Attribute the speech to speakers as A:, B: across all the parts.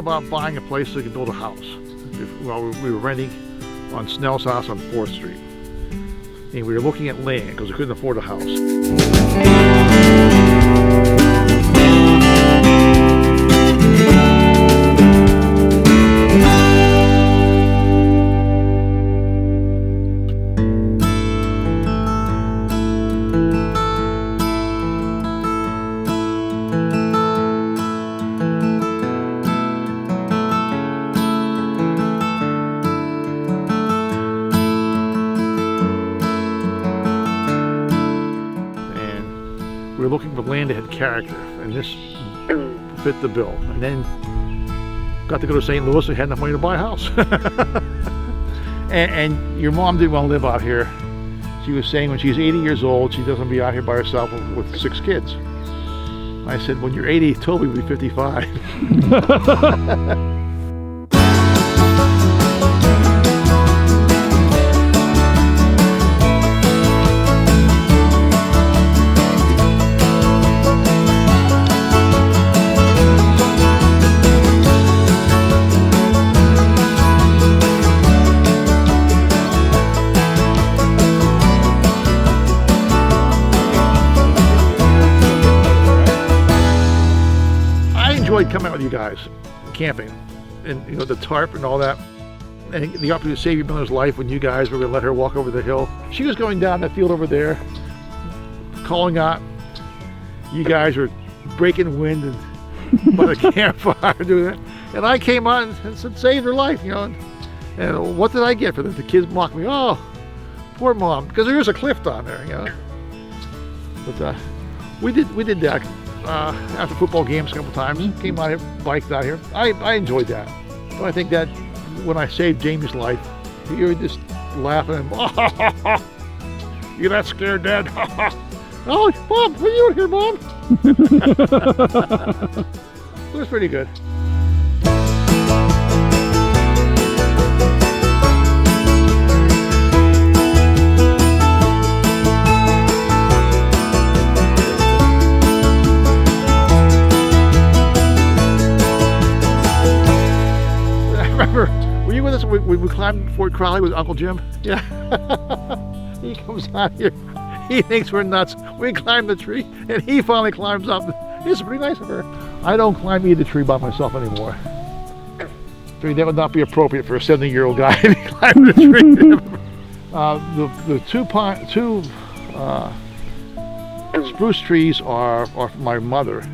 A: thought about buying a place so we could build a house. Well, we were renting on Snell's house on 4th Street. And we were looking at land because we couldn't afford a house. We were looking for land that had character, and this fit the bill. And then got to go to St. Louis. We had enough money to buy a house. and your mom didn't want to live out here. She was saying when she's 80 years old, she doesn't be out here by herself with 6 kids. I said, when you're 80, Toby will be 55. Enjoyed coming out with you guys, camping, and you know, the tarp and all that, and the opportunity to save your mother's life when you guys were going to let her walk over the hill. She was going down that field over there, calling out. You guys were breaking wind and by the campfire doing that, and I came on and said, "Saved her life," you know. And what did I get for that? The kids mocked me. Oh, poor mom, because there is a cliff down there, you know. But we did that. After football games a couple times, came out here, biked out here. I enjoyed that. But I think that when I saved Jamie's life, you were just laughing and, you're not scared, Dad? Oh, Mom, what are you doing here, Mom? It was pretty good. Were you with us when we climbed Fort Crowley with Uncle Jim? Yeah. He comes out here. He thinks we're nuts. We climb the tree, and he finally climbs up. It's pretty nice of her. I don't climb either tree by myself anymore. I mean, that would not be appropriate for a 70-year-old guy to climb the tree. The two spruce trees are from my mother.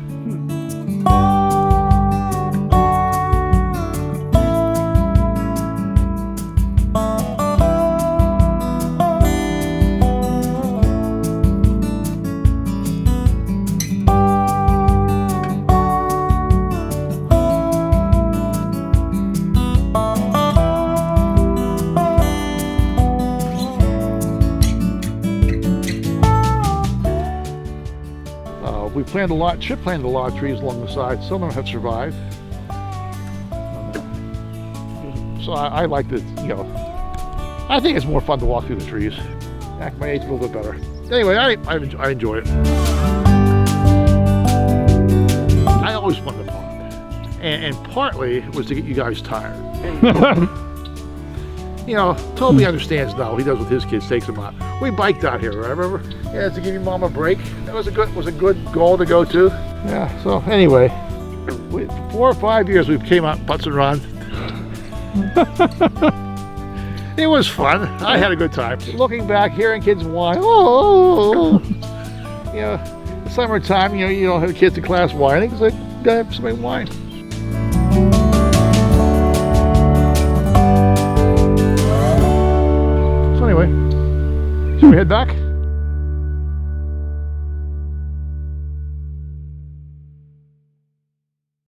A: We planted a lot, Chip planted a lot of trees along the side. Some of them have survived. So I like to, you know, I think it's more fun to walk through the trees. Act my age a little bit better. Anyway, I enjoy it. I always wanted to pond. And partly was to get you guys tired. You know, Toby understands now. He does with his kids, takes them out. We biked out here, right? Remember? Yeah, to give your mom a break. That was a good goal to go to. Yeah. So anyway, 4 or 5 years we came out butts and run. It was fun. I had a good time. Looking back, hearing kids whine. Oh, you know, summertime. You know, you don't have kids in class whining because they gotta have somebody whine. So anyway, should we head back?